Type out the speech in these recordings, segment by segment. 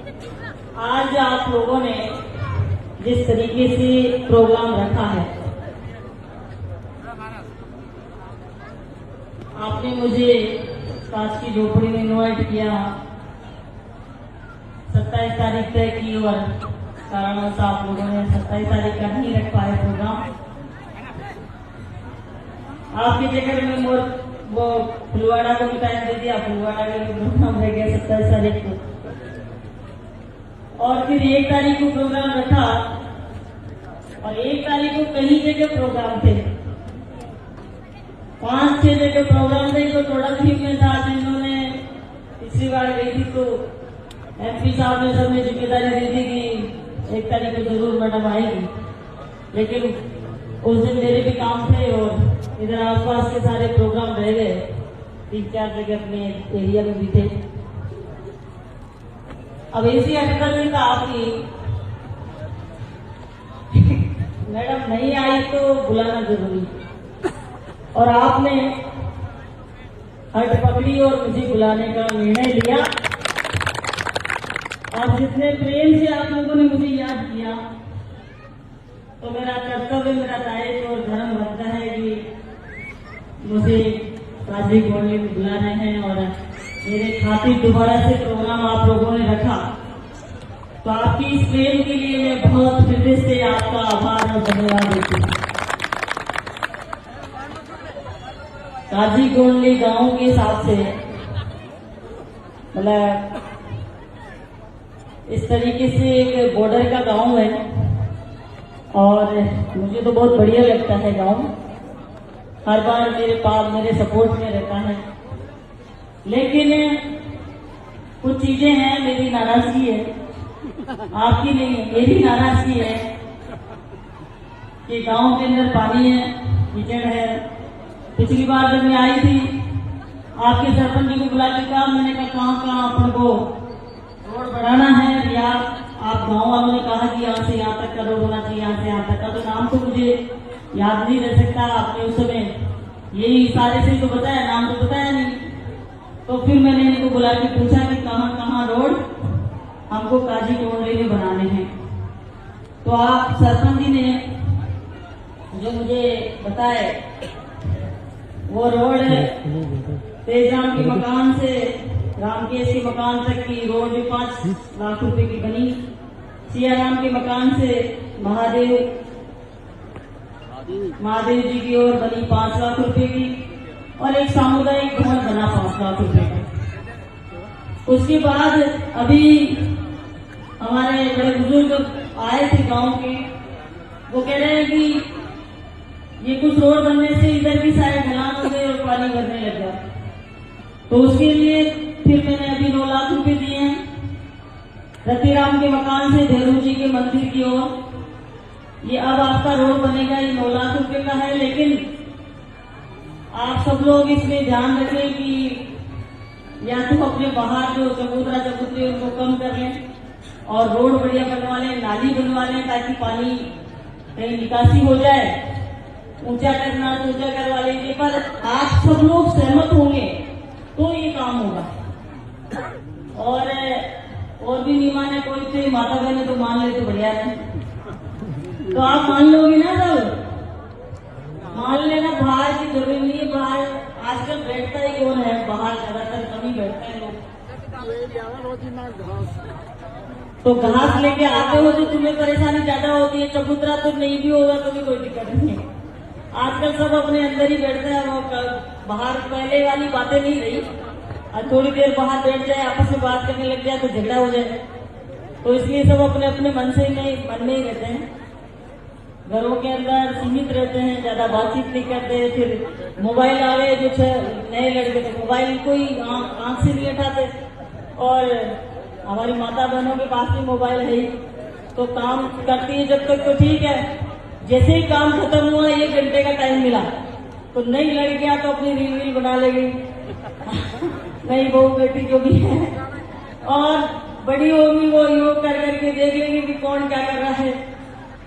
आज आप लोगों ने जिस तरीके से प्रोग्राम रखा है, आपने मुझे कांच की झोपड़ी में इन्वाइट किया, 27 तारीख तय की और कारणवश आप लोगों ने 27 तारीख का नहीं रख पाए प्रोग्राम। आपके चक्कर में वो फुलवाड़ा को भी टाइम दे दिया, फुलवाड़ा का भी प्रोग्राम रह गया 27 तारीख को, और फिर 1 तारीख को प्रोग्राम रखा और 1 तारीख को कई जगह प्रोग्राम थे, 5-6 जगह प्रोग्राम थे। तो थोड़ा ठीक में था, इन्होंने पिछली बार गई थी तो MP साहब ने सबने जिम्मेदारी दी थी कि 1 तारीख को जरूर मैडम आएगी, लेकिन उस दिन मेरे भी काम थे और इधर आसपास के सारे प्रोग्राम रह गए, 3-4 जगह अपने एरिया में भी थे। अब ऐसी अटकल नहीं था आपकी मैडम नहीं आई तो बुलाना जरूरी, और आपने हट पकड़ी और मुझे बुलाने का निर्णय लिया। और जितने प्रेम से आप लोगों ने मुझे याद किया, तो मेरा कर्तव्य, मेरा दायित्व और धर्म बनता है कि मुझे काजी गोंडली में बुला रहे हैं और मेरे खातिर दोबारा से प्रोग्राम आप लोगों ने रखा। तो आपकी इस प्रेम के लिए मैं बहुत हृदय से आपका आभार और धन्यवाद देती हूँ। काजी गोंडली गांव के हिसाब से मतलब इस तरीके से एक बॉर्डर का गांव है और मुझे तो बहुत बढ़िया लगता है गांव, हर बार मेरे सपोर्ट में रहता है। लेकिन कुछ चीजें हैं, मेरी नाराजगी है, आपकी नहीं है, मेरी नाराजगी है कि गांव के अंदर पानी है, कीचड़ है। पिछली बार जब मैं आई थी, आपके सरपंच जी को बुला के कहा, मैंने कहा कहाँ अपन को रोड बढ़ाना है, या आप गांव वालों ने कहा कि यहाँ से यहाँ तक का रोड होना चाहिए, यहाँ से यहाँ तक का, तो नाम तो मुझे याद नहीं रह सकता। आपने उस समय यही इशारे से तो बताया, नाम तो बताया नहीं। तो फिर मैंने इनको बुला के पूछा कि कहाँ कहाँ रोड हमको काजी गोंडली में बनाने हैं। तो आप सरपंच जी ने जो मुझे बताए, वो रोड तेजराम के मकान से रामकेश के मकान तक की रोड भी 5 लाख रुपए की बनी, सियाराम के मकान से महादेव जी की ओर बनी 5 लाख रुपए की, और एक सामुदायिक भवन बना 5 लाख रुपए का। उसके बाद अभी हमारे बड़े बुजुर्ग आए थे गांव के, वो कह रहे हैं कि ये कुछ रोड बनने से इधर की साइड ढलान हो गई और पानी भरने लग गया। तो उसके लिए फिर मैंने अभी 9 लाख रुपए दिए हैं रतिराम के मकान से भैरू जी के मंदिर की ओर। ये अब आपका रोड बनेगा, ये 9 लाख रुपए का है। लेकिन आप सब लोग इसमें ध्यान रखें कि या तो अपने बाहर जो चबूतरे उनको कम कर लें और रोड बढ़िया बनवा लें, नाली बनवा लें, ताकि पानी कहीं निकासी हो जाए। ऊंचा करना तो ऊंचा करवा लेंगे, पर आप सब लोग सहमत होंगे तो ये काम होगा। और भी नहीं माने कोई, तो माता बहने तो मान ले तो बढ़िया है। तो आप मान लोगे ना, सब मान लेना। बाहर की जरूरी नहीं है, बाहर आजकल बैठता ही कौन है, बाहर ज्यादातर कम ही बैठते हैं लोग। तो घास लेके आते हो तो तुम्हें परेशानी ज्यादा होती है, चबूतरा तो नहीं भी होगा तो भी कोई दिक्कत नहीं है। आजकल सब अपने अंदर ही बैठते हैं, वो बाहर पहले वाली बातें नहीं रही। और थोड़ी देर बाहर बैठ जाए, आपस में बात करने लग जाए तो झगड़ा हो जाए। तो इसलिए सब अपने अपने मन में ही रहते हैं, घरों के अंदर सीमित रहते हैं, ज्यादा बातचीत नहीं करते। फिर मोबाइल आ गए, जो नए लड़के थे मोबाइल को ही आंख से नहीं हटाते, और हमारी माता बहनों के पास भी मोबाइल है ही, तो काम करती है जब तक तो ठीक है। जैसे ही काम खत्म हुआ, 1 घंटे का टाइम मिला, तो नई लड़कियां तो अपनी रील बना लेगी नई बहू बेटी जो भी है, और बड़ी होगी वो योग कर करके देख लेंगे कि कौन क्या कर रहा है।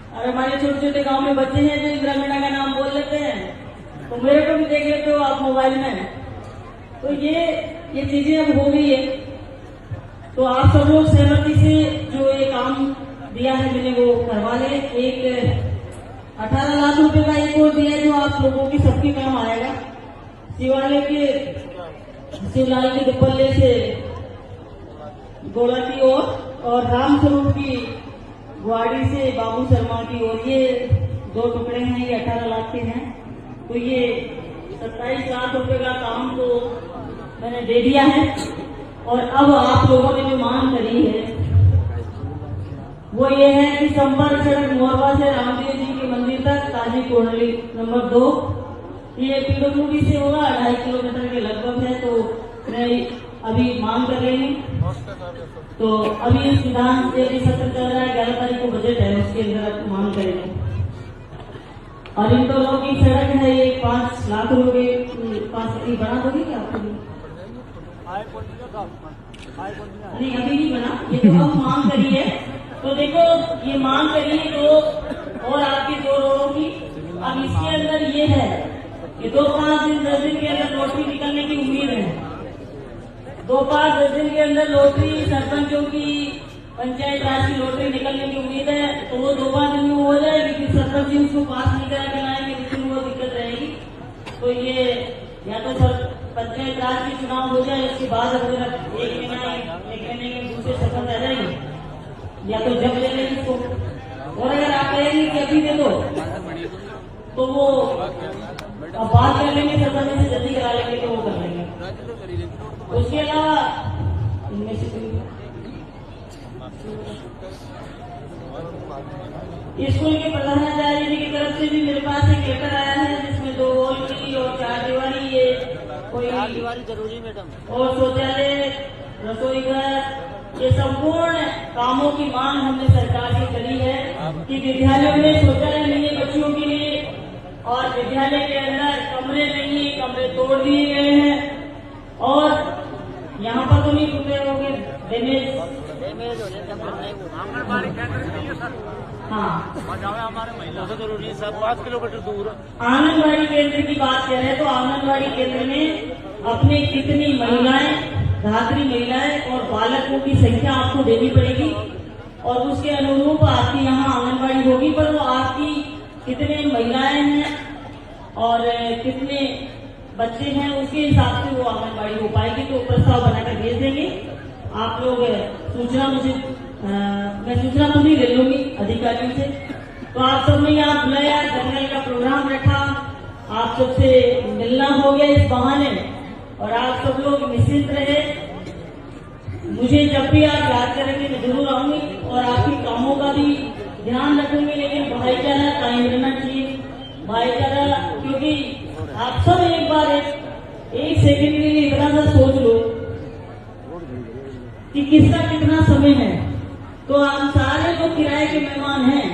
और हमारे छोटे छोटे गांव में बच्चे हैं जो इंदिरा मीणा का नाम बोल लेते हैं, तो मेरे को भी देख लेते हो आप मोबाइल में। तो ये चीजें अब हो गई है। तो आप सब लोग सहमति से जो ये काम दिया है मैंने वो करवा ले। एक 18 लाख रुपए का एक और दिया है जो आप लोगों की सबके काम आएगा। शिवालय के शिवलाल के दुपल्ले से गोला की ओर और रामस्वरूप की गुआड़ी से बाबू शर्मा की ओर, ये 2 टुकड़े हैं, ये 18 लाख के हैं। तो ये 27 लाख रुपए का काम तो मैंने दे दिया है। और अब आप लोगों ने जो मांग करी है वो ये है कि संपर्क सड़क मोरवा से रामदेव जी के मंदिर तक ताजी कोडली नंबर 2, ये पीडब्ल्यूडी से होगा, 2.5 किलोमीटर के लगभग है। तो मैं अभी मांग कर रही हूँ। तो अभी इस विधान से सत्र चल रहा है, 11 तारीख को बजट है, उसके अंदर मांग करेंगे। और इन दोनों की सड़क है ये 5 लाख रुपए 5 बना दोगे क्या आपको? नहीं अभी नहीं बना, ये तो अब मांग करी है। तो देखो ये मांग करी है तो और आपकी 2 रोडों की। अब इसके अंदर ये है कि 2-5 दिन 10 दिन के अंदर लॉटरी निकलने की उम्मीद है। 2-5-10 दिन के अंदर लॉटरी सरपंचों की पंचायत राज की लॉटरी निकलने की उम्मीद है। तो वो 2-5 दिन में हो जाएगी, फिर सरपंच जी उसको पास नहीं करा के लाएंगे, लेकिन वो दिक्कत रहेगी। तो ये या तो सर पंचायत राज की चुनाव हो जाए, उसके बाद अगर 1 महीने में दूसरे सरपंच आ जाएंगे, या तो जब ले लेंगे इसको। और अगर आप कहेंगे कि अभी दे दो तो वो अब बात कर लेंगे, सरपंच से जल्दी करा लेंगे तो वो कर लेंगे। उसके अलावा इनमें से स्कूल के प्रधानाचार्य जी की तरफ से भी मेरे पास एक लेटर आया है जिसमें 2 वॉल की और 4 दीवारी, ये कोई 4 दीवारी जरूरी मैडम, और शौचालय, रसोई घर, ये संपूर्ण कामों की मांग हमने सरकार से करी है कि विद्यालयों में शौचालय नहीं है बच्चों के लिए, और विद्यालय के अंदर कमरे नहीं है, कमरे तोड़ दिए गए हैं। और यहाँ पर तो नहीं टूटे होंगे, डैमेज हाँ हमारे महिला तो जरूरी है सर, 5 किलोमीटर दूर। आंगनबाड़ी केंद्र की बात करें तो आंगनबाड़ी केंद्र में अपने कितनी महिलाएं, धात्री महिलाएं और बालकों की संख्या आपको देनी पड़ेगी और उसके अनुरूप आपकी यहाँ आंगनबाड़ी होगी। पर वो आपकी कितने महिलाएं हैं और कितने बच्चे हैं उसके हिसाब से वो आंगनबाड़ी हो पाएगी। तो प्रस्ताव बनाकर भेज देंगे आप लोग। सूचना मुझे मैं सूचना तो नहीं ले लूंगी अधिकारियों से। तो आप सब ने यहाँ बुलाया, जंगल का प्रोग्राम रखा, आप सबसे मिलना हो गया इस बहाने, और आप सब लोग निश्चिंत रहे। मुझे जब भी आप याद करेंगे मैं जरूर आऊंगी और आपके कामों का भी ध्यान रखूंगी। लेकिन भाईचारा कायम रहना चाहिए, भाईचारा, क्योंकि आप सब एक बार एक सेकंड के लिए इतना सा सोच लो कि किसका कितना समय है। तो हम सारे जो किराए के मेहमान हैं,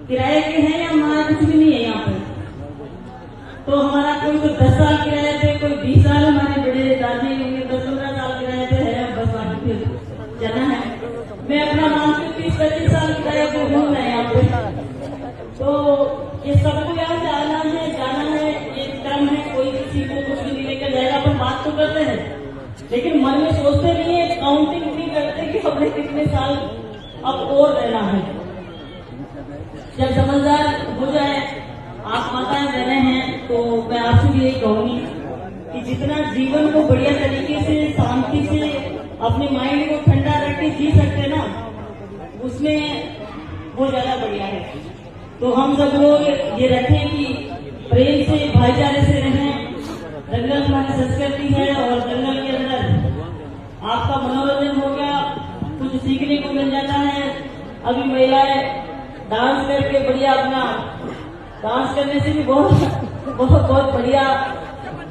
किराए के हैं या हमारा कुछ भी नहीं है यहाँ पे। तो हमारा कोई तो 10 साल किराए पे, कोई 20 साल, हमारे बड़े दादी 10-15 साल किराए पे है, बस बाकी फिर जाना है। मैं अपना मान के 30-35 साल किराए पे हूँ मैं यहाँ पे। तो ये सबको यहाँ से आना है, जाना है, ये क्रम है, कोई किसी को कुछ भी लेकर जाएगा। अपन बात तो करते हैं लेकिन मन में सोचते नहीं है, काउंटिंग नहीं करते कि हमने कितने साल अब और रहना है। जब समझदार हो जाए, आप माताएं बहने हैं, तो मैं आपसे भी यही कहूंगी कि जितना जीवन को बढ़िया तरीके से, शांति से, अपने माइंड को ठंडा रख के जी सकते ना, उसमें वो ज्यादा बढ़िया है। तो हम सब लोग ये रखें कि प्रेम से, भाईचारे से रहें। दंगल हमारी संस्कृति है और दंगल के अंदर आपका मनोरंजन हो गया, कुछ सीखने को मिल जाता है। अभी महिलाएं डांस करके बढ़िया अपना डांस करने से भी बहुत बढ़िया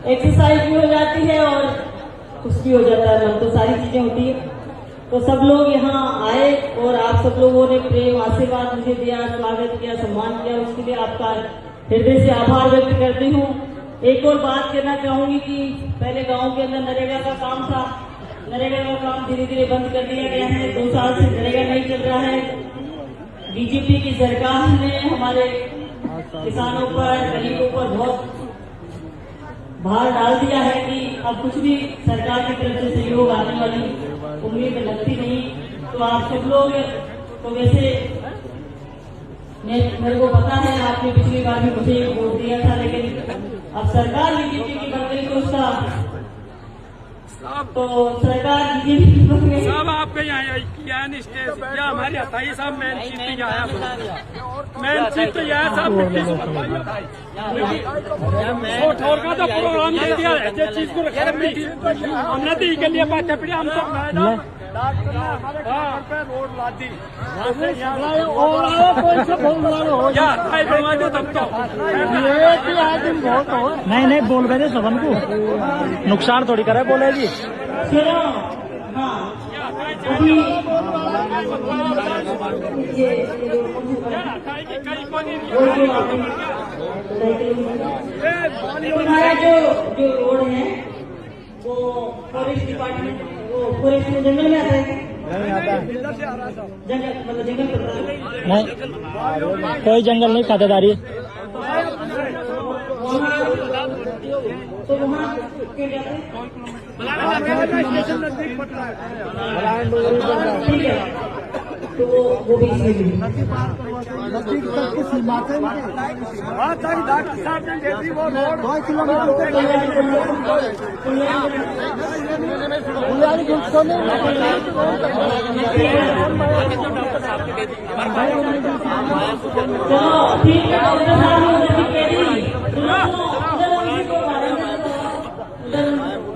एक्सरसाइज भी हो जाती है और कुछ भी हो जाता है, तो सारी चीजें होती है। तो सब लोग यहाँ आए और आप सब लोगों ने प्रेम आशीर्वाद मुझे दिया, स्वागत किया, सम्मान किया, उसके लिए आपका हृदय से आभार व्यक्त करती हूँ। एक और बात कहना चाहूंगी कि पहले गांव के अंदर नरेगा का काम था, नरेगा का काम धीरे धीरे बंद कर दिया गया है। 2 साल से नरेगा नहीं चल रहा है। बीजेपी की सरकार ने हमारे किसानों पर, गरीबों पर बहुत भार डाल दिया है कि अब कुछ भी सरकार की तरफ से सहयोग आने वाली उम्मीद लगती नहीं। तो आप सब लोग तो वैसे मेरे को पता है आपने पिछली बार भी मुझे वोट दिया था, लेकिन अब सरकार बीजेपी की बन गई तो उसका तो सरकार बीजेपी की बन गई। सब आपके यहाँ किया है स्टेज या हमारे हथाई साहब मेन चीफ तो आया मेन चीफ तो यह सब ठोर का तो प्रोग्राम दे दिया है जिस चीज को रखा हमने तो के लिए बात पड़ी हम सब रोड ला दी नहीं नहीं बोल रहे थे सबन को नुकसान थोड़ी करे बोले जी। सुनो, हाँ अभी हमारा जो रोड है वो फॉरेस्ट डिपार्टमेंट वो फॉरेस्ट में जंगल में आता है। जंगल मतलब जंगल पड़ता है नहीं, कोई जंगल नहीं खातेदारी। तो वहाँ क्यों जाते हैं? ठीक है, तो वो भी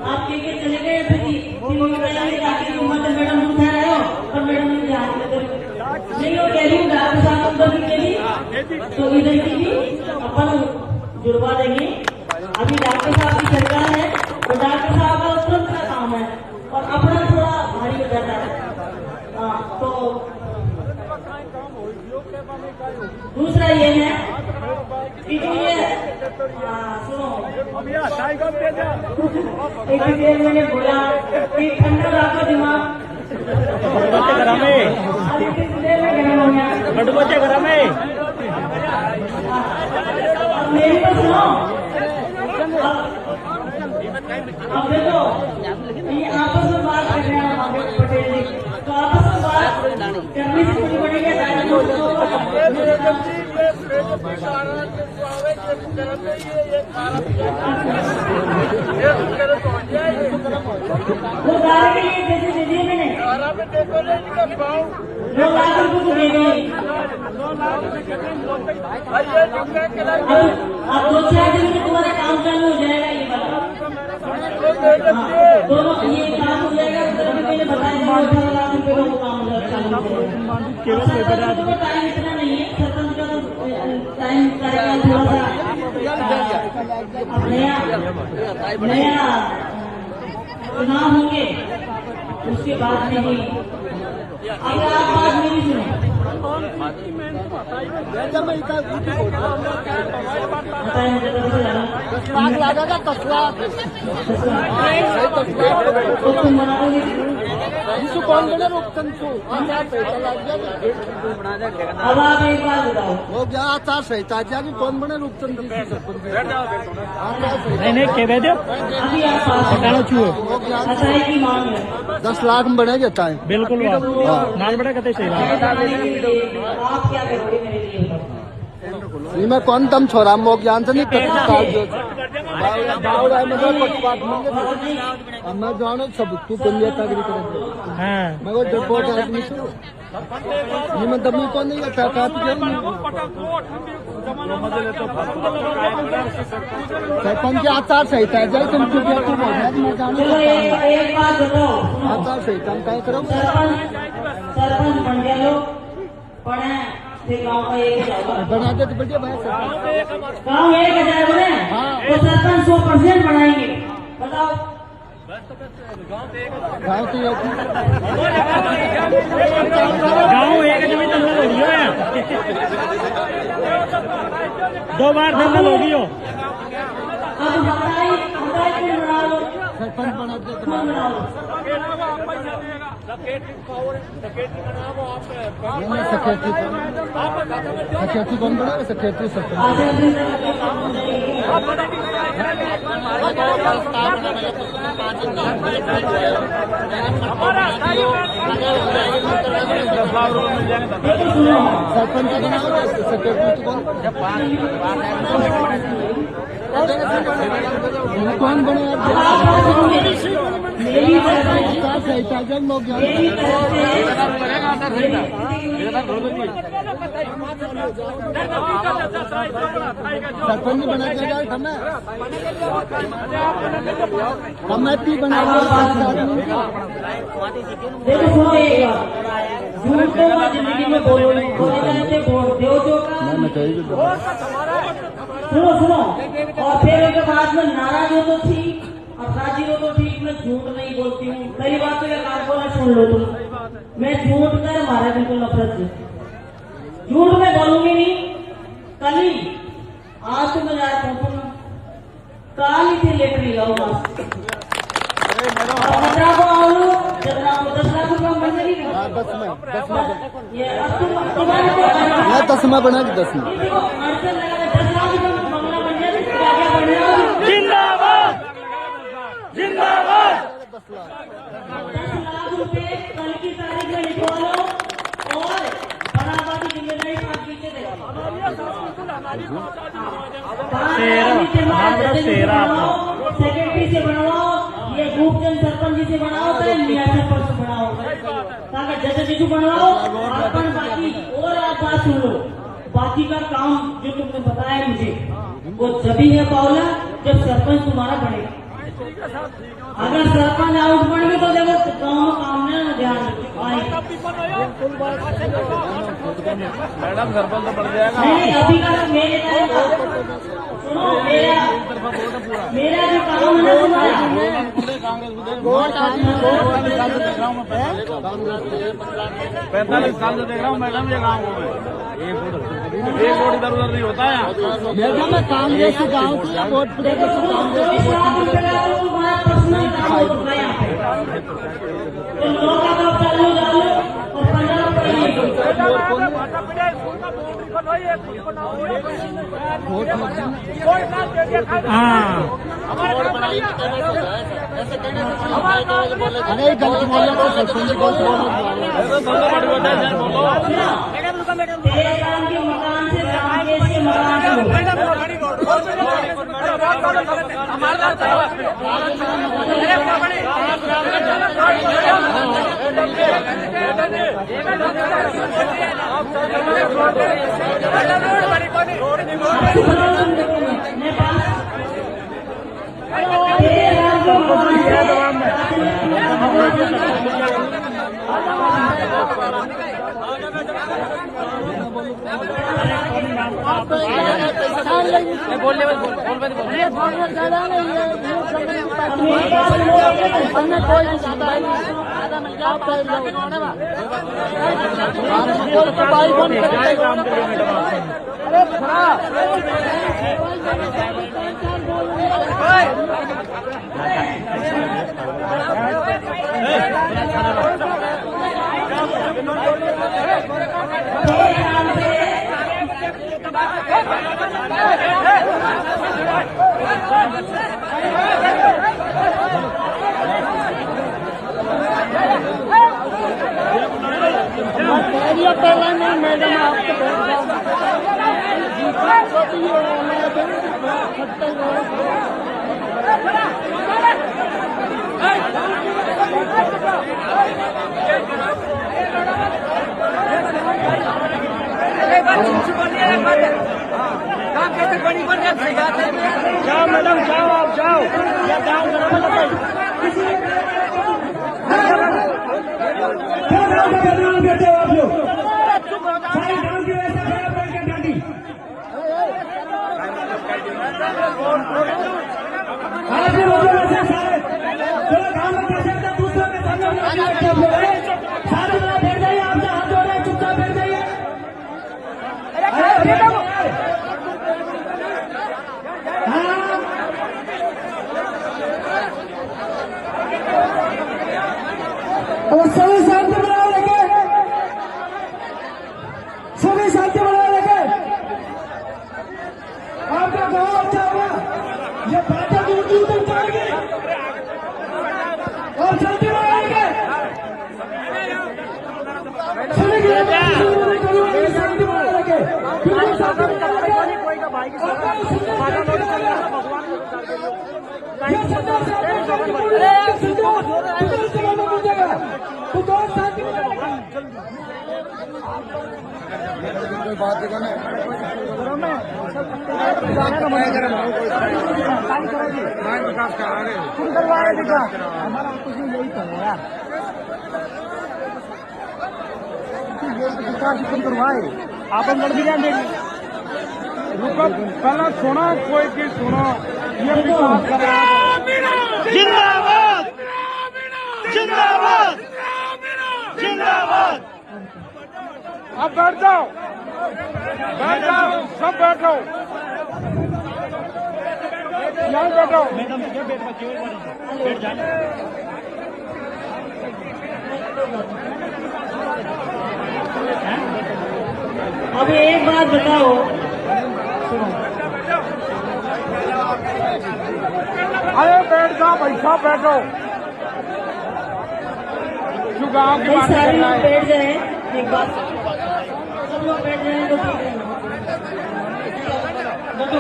आप के चले गए मैडम उठा रहे हो और मैडम नहीं हो कह रही हूँ डॉक्टर साहब अंदर भी कह रही तो इधर की भी अपन जुड़वा देंगे। अभी डॉक्टर साहब की सरकार है तो डॉक्टर साहब का तुरंत का काम है और अपना थोड़ा भारी हो जाता है। तो दूसरा ये है कि जो ये सुनो एक देर मैंने बोला कि ठंडा रखो दिमाग बच्चे घर में मेरी तो सुनो। अब देखो ये आपस में बात कर रहे हैं पटेल जी, तो आपस में बात करनी से कुछ पड़ेगा। वो गाड़ी के लिए पैसे दे दिए मैंने 2 लाख रुपए को दे गए। अब 2-4 दिन में तुम्हारा काम चालू हो जाएगा। ये दोनों ये काम हो जाएगा तो मैंने बताया 18 लाख रुपए का वो काम चालू हो जाएगा। टाइम इतना नहीं है, सरपंच का तो टाइम थोड़ा सा नया चुनाव होंगे उसके बाद में ही। अगर आप बात मेरी सुने कौन बने अब आप एक बात बताओ वो क्या आचार संहिता जाके कौन बने रूपचंद नहीं कह दे अभी आप सच्चाई की मांग है 10 लाख में बने जाता है बिल्कुल नाल बड़ा कहते सही आप क्या करोगे मेरे लिए बताओ। मैं कौन तम छोरा मोक ज्ञान से नहीं मैं जानो सब तू पंजाब मैं वो रिपोर्ट आदमी ये मैं दमी कौन नहीं करता सरपंच आचार संहिता है जय तुम चुप मैं जानो एक बात बताओ आचार संहिता हम क्या करो सरपंच बन गया लोग पढ़े फिर गाँव का एक बना दे तो बढ़िया भाई गाँव 1000 बने तो सरपंच 100% बनाएंगे। बताओ गाँव एक जमीन दंगल हो गया है 2 बार दंगल हो गई हो। अब हमारी बना लो सरपंच बना दे बना लो सेक्रेटरी कौन बनेगा? सेक्रेटरी सरपंच सरपंच बनाओ, सेक्रेटरी कौन बने? सरपंच बना के जाए कमेटी बना। देखो सुनो, एक झूठ तो मैं जिंदगी में बोले जाते सुनो सुनो, और फिर उसके बाद में नाराज हो तो ठीक और राजी हो तो ठीक। मैं झूठ नहीं बोलती हूँ, मेरी बात तो एक बोला सुन लो तुम। मैं झूठ कर मारा बिल्कुल नफरत से, झूठ मैं बोलूंगी नहीं। कल ही, आज तो मैं यार पहुंचूंगा, काल ही थे लेकर ही आऊंगा। 15 को आओ, 10 लाख रुपया मंजूरी ये मैं 10 में बना के 10 में देखो, अड़चन लगा 10 लाख रुपया बंगला बन जाए, क्या क्या बन रहा है? जिंदाबाद जिंदाबाद। 10 लाख रुपए कल की तारीख में लिखवा लो और बराबर की जिम्मेदारी आप पीछे देखो। सेक्रेटरी से बनवाओ, ये ग्रुपचंद सरपंच जी से बनाओ, चाहे मियाँ सरपंच से बनाओ, ताकि जैसे जिसको बनवाओ अपन बाकी। और आप बात सुन लो, बाकी का काम जो तुमने बताया मुझे वो सभी है पाओला जब सरपंच तुम्हारा बनेगा। अगर सरपंच आउट बन गए तो देखो गाँव में काम नहीं ध्यान मैडम सरपंच तो बढ़ जाएगा। नहीं, अभी का मेरे सुनो, मेरा जो काम है ना तुम्हारा 45 साल से देख रहा हूँ मैडम ये गाँव में एक वोट इधर उधर नहीं होता है। मैडम मैं कांग्रेस गाँव की वोट अरे गलत बोलो तो सरपंच को जाओ मैडम जाओ, आप जाओ या जाओ बेटे आप लोग सारे गाँव की वैसा खराब करके डाली। आज वैसे सारे जो काम में कैसे दूसरों के सामने सारे बैठ जाइए, आपसे हाथ जोड़ रहे चुपचाप बैठ जाइए। और जाएंगे, बिल्कुल शांति में चलेंगे। कोई बात हमारा कुछ नहीं, यही तो है यार, करवाए आप लड़ भी जाए। रुको पहले सुनो, कोई की सुनो, ये विकास कर रहा है। जिंदाबाद जिंदाबाद जिंदाबाद। अब बैठ जाओ, सब बैठो, यहाँ बैठो। अब एक बात बताओ, सुनो, अरे बैठ जाओ भाई, सब बैठो। जो गाँव की बात सारे कर रहा लोग है, बैठ जाए, एक बात, सब लोग बैठ जाए तो ठीक है। बैठो।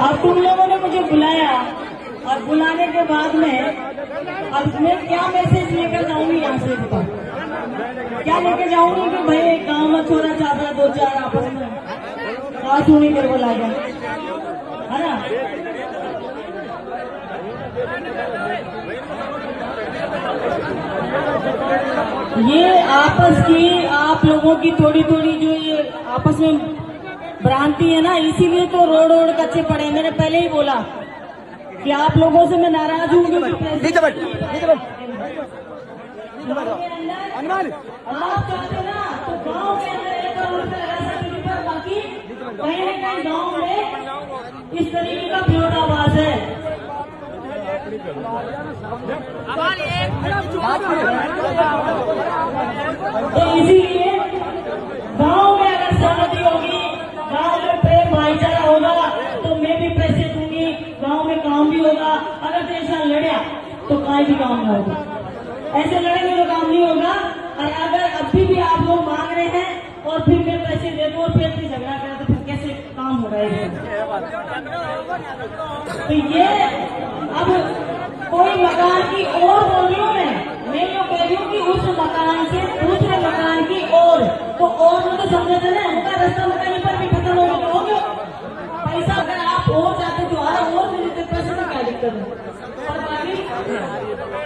अब तुम लोगों ने मुझे बुलाया और बुलाने के बाद में अब मैं क्या मैसेज लेकर जाऊंगी यहाँ से, बताओ क्या लेकर जाऊंगी कि भाई गाँव में छोरा चाहता दो चार आपस में बात सुनी कर बोला गया है ना। ये आपस की आप लोगों की थोड़ी थोड़ी जो ये आपस में भ्रांति है ना, इसीलिए तो रोड रोड कच्चे पड़े। मैंने पहले ही बोला कि आप लोगों से मैं नाराज हूँ क्योंकि आप चाहते ना तो गांव के अंदर 1 करोड़ रुपए लगा सकते थे, पर बाकी कहीं न कहीं गांव में इस तरीके का विरोधाभास है। तो इसीलिए गांव में अगर सहमति होगी, गांव में प्रेम भाईचारा होगा तो मैं भी पैसे दूंगी, गांव में काम भी होगा। अगर देश लड़ा तो कहीं भी काम नहीं होगा, ऐसे लड़ेंगे तो काम नहीं होगा। और अगर अभी भी आप लोग मांग रहे हैं और फिर मैं पैसे दे दूं और फिर भी झगड़ा करें तो फिर कैसे काम हो रहा है। तो ये अब कोई मकान की ओर बोल रही हूँ मैं ये कह रही हूँ कि उस मकान से दूसरे मकान की ओर, तो और में तो समझे थे ना, उनका रास्ता मकान पर भी खत्म हो गया, हो गया पैसा। अगर आप और चाहते तो और मिले तो पैसे में क्या दिक्कत है। और बाकी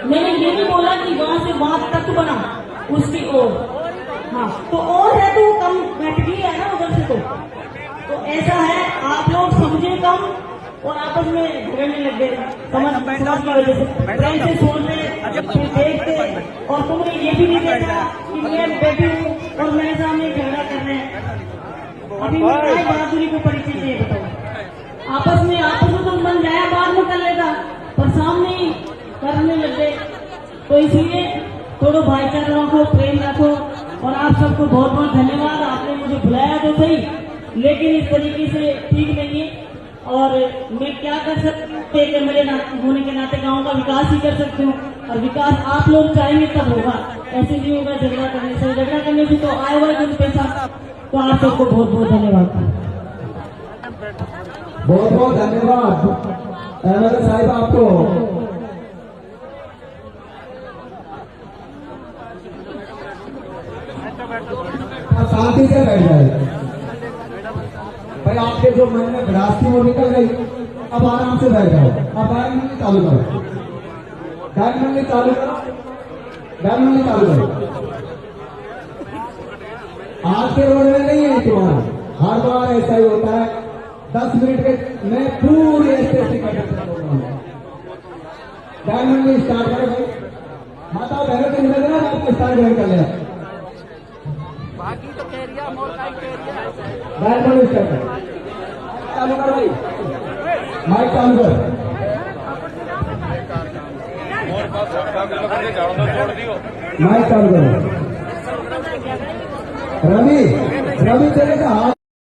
मैंने ये भी बोला कि वहां से वहां तक बना उसकी ओर, हाँ तो और है तो कम घट गई है ना उधर से। तो ऐसा है, आप लोग समझे कम और आपस में झगड़ने लग गए समझ की वजह से, प्रेम से सुन रहे फिर देखते। और तुमने ये भी नहीं देखा कि मैं बेटी हूँ और मेरे सामने झगड़ा कर रहे हैं। अभी मैं बहादुरी को परिचय चाहिए, बताओ आपस में तो मन जाया बाद में कर लेगा, पर सामने ही करने लग गए। तो इसलिए थोड़ा भाईचारा रखो, प्रेम रखो। और आप सबको बहुत बहुत धन्यवाद, आपने मुझे बुलाया तो सही, लेकिन इस तरीके से ठीक नहीं है। और मैं क्या कर सकते कि मेरे होने के नाते गांव का विकास ही कर सकती हूँ, और विकास आप लोग चाहेंगे तब होगा, ऐसे नहीं होगा झगड़ा करने से। झगड़ा करने से तो आए हुआ कुछ पैसा। तो आप सबको बहुत बहुत धन्यवाद, बहुत बहुत धन्यवाद अहमद साहिब आपको। शांति से बैठ जाए भाई, आपके जो मन में भड़ास थी वो निकल गई, अब आराम से बैठ जाओ। अब गाय मंडी चालू करो, गाय मंडी चालू करो, गाय मंडी चालू करो। आज के रोड में नहीं है तुम्हारा, हर बार ऐसा ही होता है। 10 मिनट के मैं पूरी स्टेशन गाय मंडी स्टार्ट करो भाई, माता बहनों के निकल ना आपको स्टार्ट कर लिया। बाकी तो एरिया गाय मंडी स्टार्ट करो, चालू कर भाई, माइक चालू कर। माइक चालू करो। रवि चलेगा हाथ